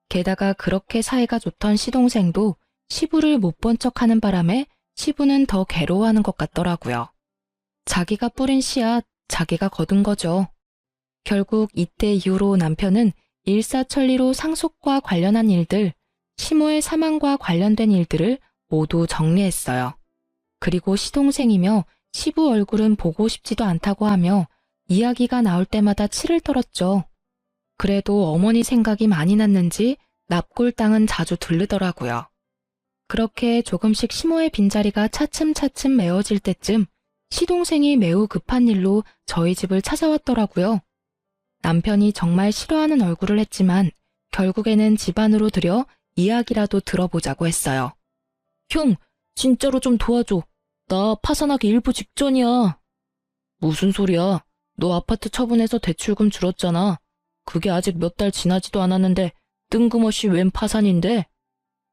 게다가 그렇게 사이가 좋던 시동생도 시부를 못 본 척하는 바람에 시부는 더 괴로워하는 것 같더라고요. 자기가 뿌린 씨앗, 자기가 거둔 거죠. 결국 이때 이후로 남편은 일사천리로 상속과 관련한 일들, 시모의 사망과 관련된 일들을 모두 정리했어요. 그리고 시동생이며 시부 얼굴은 보고 싶지도 않다고 하며 이야기가 나올 때마다 치를 떨었죠. 그래도 어머니 생각이 많이 났는지 납골 땅은 자주 들르더라고요. 그렇게 조금씩 시모의 빈자리가 차츰차츰 메워질 때쯤 시동생이 매우 급한 일로 저희 집을 찾아왔더라고요. 남편이 정말 싫어하는 얼굴을 했지만 결국에는 집 안으로 들여 이야기라도 들어보자고 했어요. 형, 진짜로 좀 도와줘. 나 파산하기 일부 직전이야. 무슨 소리야? 너 아파트 처분해서 대출금 줄었잖아. 그게 아직 몇 달 지나지도 않았는데 뜬금없이 웬 파산인데?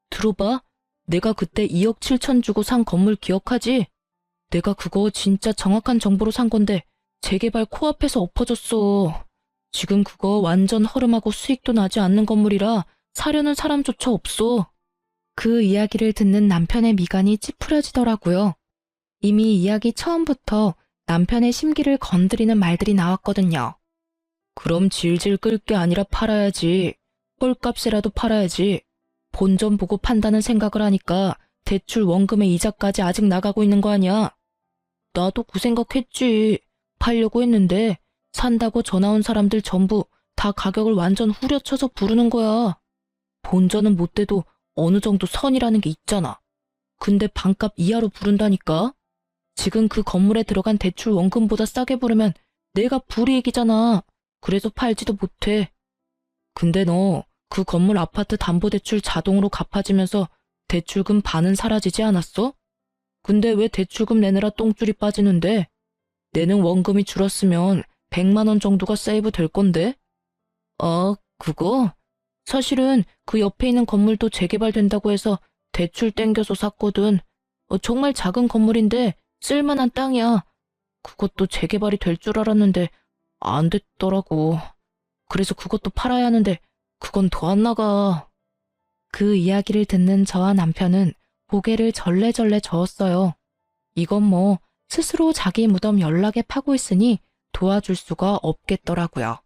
들어봐. 내가 그때 2억 7천 주고 산 건물 기억하지? 내가 그거 진짜 정확한 정보로 산 건데 재개발 코앞에서 엎어졌어. 지금 그거 완전 허름하고 수익도 나지 않는 건물이라 사려는 사람조차 없어. 그 이야기를 듣는 남편의 미간이 찌푸려지더라고요. 이미 이야기 처음부터 남편의 심기를 건드리는 말들이 나왔거든요. 그럼 질질 끌 게 아니라 팔아야지. 헐값이라도 팔아야지. 본전 보고 판다는 생각을 하니까 대출 원금의 이자까지 아직 나가고 있는 거 아니야. 나도 그 생각했지. 팔려고 했는데 산다고 전화 온 사람들 전부 다 가격을 완전 후려쳐서 부르는 거야. 본전은 못 돼도 어느 정도 선이라는 게 있잖아. 근데 반값 이하로 부른다니까. 지금 그 건물에 들어간 대출 원금보다 싸게 부르면 내가 불이익이잖아. 그래서 팔지도 못해. 근데 너 그 건물 아파트 담보대출 자동으로 갚아지면서 대출금 반은 사라지지 않았어? 근데 왜 대출금 내느라 똥줄이 빠지는데? 내는 원금이 줄었으면 100만 원 정도가 세이브 될 건데? 그거? 사실은 그 옆에 있는 건물도 재개발된다고 해서 대출 땡겨서 샀거든. 정말 작은 건물인데 쓸만한 땅이야. 그것도 재개발이 될 줄 알았는데 안 됐더라고. 그래서 그것도 팔아야 하는데 그건 더 안 나가. 그 이야기를 듣는 저와 남편은 고개를 절레절레 저었어요. 이건 뭐 스스로 자기 무덤 연락에 파고 있으니 도와줄 수가 없겠더라고요.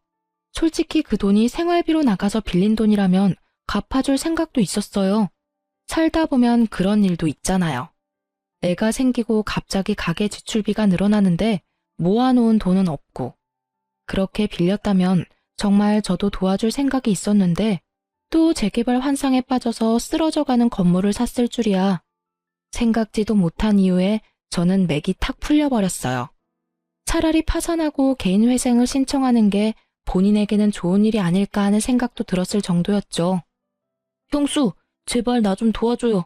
솔직히 그 돈이 생활비로 나가서 빌린 돈이라면 갚아줄 생각도 있었어요. 살다 보면 그런 일도 있잖아요. 애가 생기고 갑자기 가계 지출비가 늘어나는데 모아놓은 돈은 없고, 그렇게 빌렸다면 정말 저도 도와줄 생각이 있었는데 또 재개발 환상에 빠져서 쓰러져가는 건물을 샀을 줄이야. 생각지도 못한 이유에 저는 맥이 탁 풀려버렸어요. 차라리 파산하고 개인회생을 신청하는 게 본인에게는 좋은 일이 아닐까 하는 생각도 들었을 정도였죠. 형수, 제발 나 좀 도와줘요.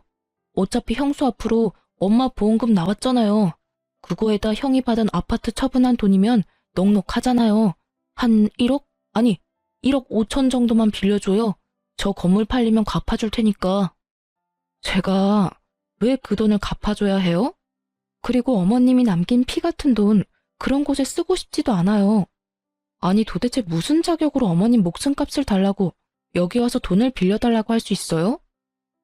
어차피 형수 앞으로 엄마 보험금 나왔잖아요. 그거에다 형이 받은 아파트 처분한 돈이면 넉넉하잖아요. 한 1억? 아니, 1억 5천 정도만 빌려줘요. 저 건물 팔리면 갚아줄 테니까. 제가 왜 그 돈을 갚아줘야 해요? 그리고 어머님이 남긴 피 같은 돈, 그런 곳에 쓰고 싶지도 않아요. 아니 도대체 무슨 자격으로 어머님 목숨값을 달라고 여기 와서 돈을 빌려달라고 할 수 있어요?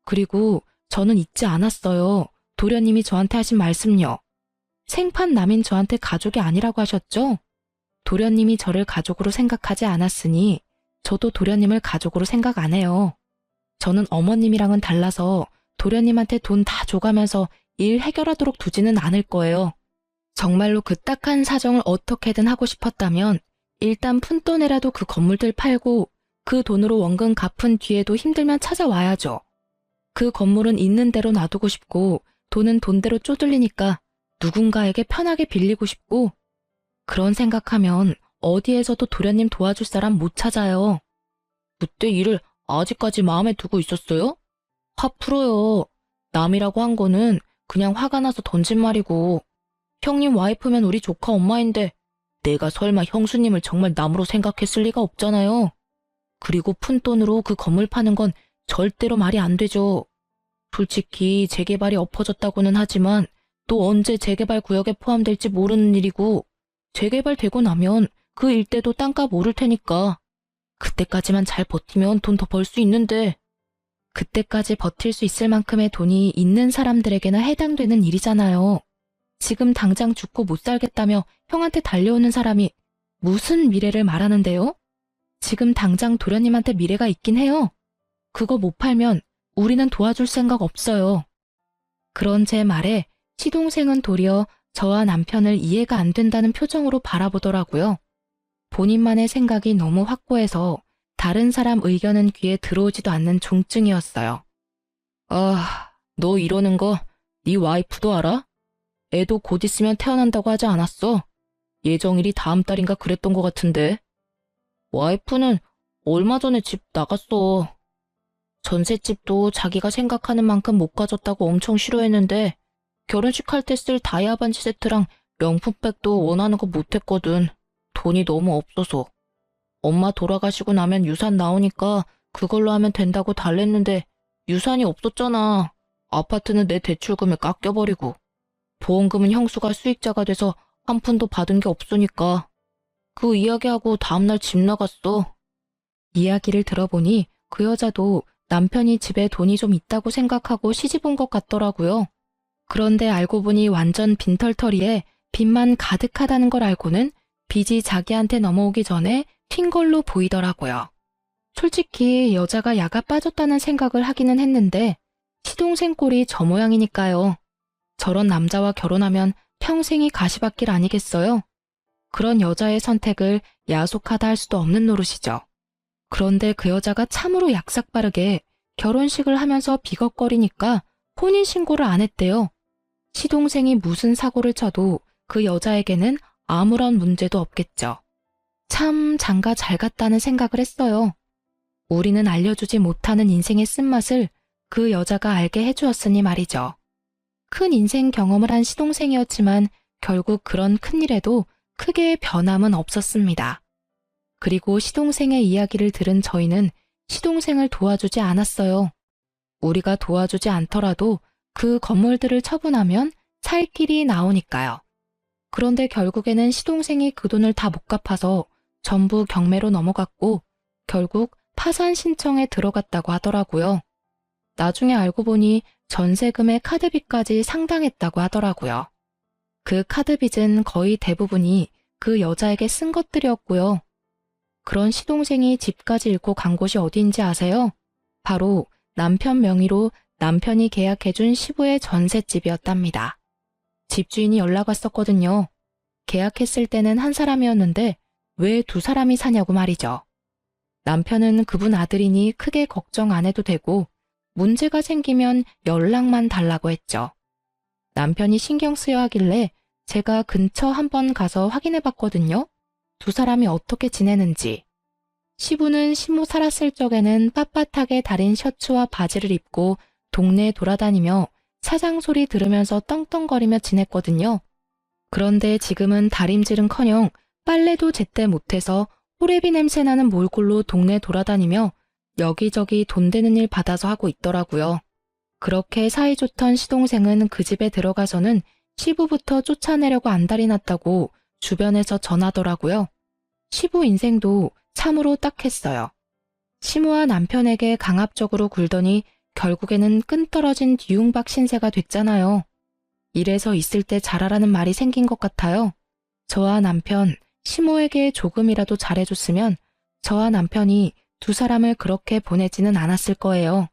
그리고 저는 잊지 않았어요. 도련님이 저한테 하신 말씀요. 생판 남인 저한테 가족이 아니라고 하셨죠? 도련님이 저를 가족으로 생각하지 않았으니 저도 도련님을 가족으로 생각 안 해요. 저는 어머님이랑은 달라서 도련님한테 돈 다 줘가면서 일 해결하도록 두지는 않을 거예요. 정말로 그 딱한 사정을 어떻게든 하고 싶었다면 일단 푼돈에라도 그 건물들 팔고 그 돈으로 원금 갚은 뒤에도 힘들면 찾아와야죠. 그 건물은 있는 대로 놔두고 싶고 돈은 돈대로 쪼들리니까 누군가에게 편하게 빌리고 싶고, 그런 생각하면 어디에서도 도련님 도와줄 사람 못 찾아요. 그때 일을 아직까지 마음에 두고 있었어요? 화 풀어요. 남이라고 한 거는 그냥 화가 나서 던진 말이고, 형님 와이프면 우리 조카 엄마인데 내가 설마 형수님을 정말 남으로 생각했을 리가 없잖아요. 그리고 푼돈으로 그 건물 파는 건 절대로 말이 안 되죠. 솔직히 재개발이 엎어졌다고는 하지만 또 언제 재개발 구역에 포함될지 모르는 일이고, 재개발되고 나면 그 일대도 땅값 오를 테니까 그때까지만 잘 버티면 돈 더 벌 수 있는데, 그때까지 버틸 수 있을 만큼의 돈이 있는 사람들에게나 해당되는 일이잖아요. 지금 당장 죽고 못 살겠다며 형한테 달려오는 사람이 무슨 미래를 말하는데요? 지금 당장 도련님한테 미래가 있긴 해요. 그거 못 팔면 우리는 도와줄 생각 없어요. 그런 제 말에 시동생은 도리어 저와 남편을 이해가 안 된다는 표정으로 바라보더라고요. 본인만의 생각이 너무 확고해서 다른 사람 의견은 귀에 들어오지도 않는 중증이었어요. 너 이러는 거 네 와이프도 알아? 애도 곧 있으면 태어난다고 하지 않았어? 예정일이 다음 달인가 그랬던 것 같은데. 와이프는 얼마 전에 집 나갔어. 전셋집도 자기가 생각하는 만큼 못 가졌다고 엄청 싫어했는데 결혼식 할 때 쓸 다이아 반지 세트랑 명품백도 원하는 거 못했거든. 돈이 너무 없어서. 엄마 돌아가시고 나면 유산 나오니까 그걸로 하면 된다고 달랬는데 유산이 없었잖아. 아파트는 내 대출금에 깎여버리고. 보험금은 형수가 수익자가 돼서 한 푼도 받은 게 없으니까. 그 이야기하고 다음날 집 나갔어. 이야기를 들어보니 그 여자도 남편이 집에 돈이 좀 있다고 생각하고 시집 온 것 같더라고요. 그런데 알고 보니 완전 빈털터리에 빚만 가득하다는 걸 알고는 빚이 자기한테 넘어오기 전에 튄 걸로 보이더라고요. 솔직히 여자가 야가 빠졌다는 생각을 하기는 했는데 시동생 꼴이 저 모양이니까요. 저런 남자와 결혼하면 평생이 가시밭길 아니겠어요? 그런 여자의 선택을 야속하다 할 수도 없는 노릇이죠. 그런데 그 여자가 참으로 약삭빠르게 결혼식을 하면서 비걱거리니까 혼인신고를 안 했대요. 시동생이 무슨 사고를 쳐도 그 여자에게는 아무런 문제도 없겠죠. 참 장가 잘 갔다는 생각을 했어요. 우리는 알려주지 못하는 인생의 쓴맛을 그 여자가 알게 해주었으니 말이죠. 큰 인생 경험을 한 시동생이었지만 결국 그런 큰일에도 크게 변함은 없었습니다. 그리고 시동생의 이야기를 들은 저희는 시동생을 도와주지 않았어요. 우리가 도와주지 않더라도 그 건물들을 처분하면 살 길이 나오니까요. 그런데 결국에는 시동생이 그 돈을 다 못 갚아서 전부 경매로 넘어갔고 결국 파산 신청에 들어갔다고 하더라고요. 나중에 알고 보니 전세금의 카드빚까지 상당했다고 하더라고요. 그 카드빚은 거의 대부분이 그 여자에게 쓴 것들이었고요. 그런 시동생이 집까지 잃고 간 곳이 어디인지 아세요? 바로 남편 명의로 남편이 계약해준 시부의 전셋집이었답니다. 집주인이 연락 왔었거든요. 계약했을 때는 한 사람이었는데 왜 두 사람이 사냐고 말이죠. 남편은 그분 아들이니 크게 걱정 안 해도 되고 문제가 생기면 연락만 달라고 했죠. 남편이 신경 쓰여 하길래 제가 근처 한번 가서 확인해 봤거든요. 두 사람이 어떻게 지내는지. 시부는 시모 살았을 적에는 빳빳하게 다린 셔츠와 바지를 입고 동네 돌아다니며 사장 소리 들으면서 떵떵거리며 지냈거든요. 그런데 지금은 다림질은커녕 빨래도 제때 못해서 호레비 냄새나는 몰골로 동네 돌아다니며 여기저기 돈 되는 일 받아서 하고 있더라고요. 그렇게 사이좋던 시동생은 그 집에 들어가서는 시부부터 쫓아내려고 안달이 났다고 주변에서 전하더라고요. 시부 인생도 참으로 딱했어요. 시모와 남편에게 강압적으로 굴더니 결국에는 끈떨어진 뒤움박 신세가 됐잖아요. 이래서 있을 때 잘하라는 말이 생긴 것 같아요. 저와 남편, 시모에게 조금이라도 잘해줬으면 저와 남편이 두 사람을 그렇게 보내지는 않았을 거예요.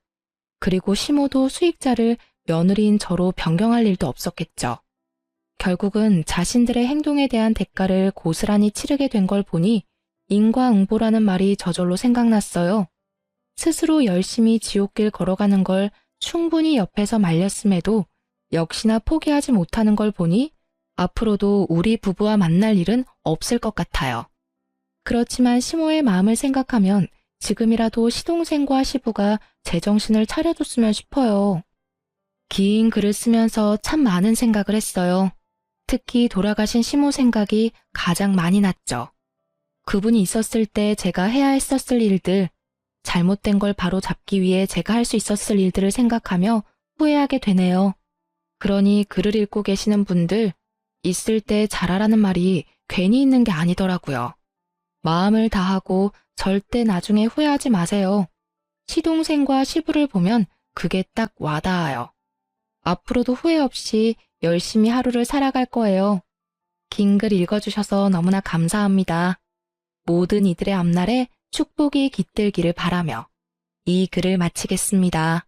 그리고 시모도 수익자를 며느리인 저로 변경할 일도 없었겠죠. 결국은 자신들의 행동에 대한 대가를 고스란히 치르게 된 걸 보니 인과응보라는 말이 저절로 생각났어요. 스스로 열심히 지옥길 걸어가는 걸 충분히 옆에서 말렸음에도 역시나 포기하지 못하는 걸 보니 앞으로도 우리 부부와 만날 일은 없을 것 같아요. 그렇지만 시모의 마음을 생각하면 지금이라도 시동생과 시부가 제정신을 차려줬으면 싶어요. 긴 글을 쓰면서 참 많은 생각을 했어요. 특히 돌아가신 시모 생각이 가장 많이 났죠. 그분이 있었을 때 제가 해야 했었을 일들, 잘못된 걸 바로 잡기 위해 제가 할 수 있었을 일들을 생각하며 후회하게 되네요. 그러니 글을 읽고 계시는 분들, 있을 때 잘하라는 말이 괜히 있는 게 아니더라고요. 마음을 다하고 절대 나중에 후회하지 마세요. 시동생과 시부를 보면 그게 딱 와닿아요. 앞으로도 후회 없이 열심히 하루를 살아갈 거예요. 긴 글 읽어주셔서 너무나 감사합니다. 모든 이들의 앞날에 축복이 깃들기를 바라며 이 글을 마치겠습니다.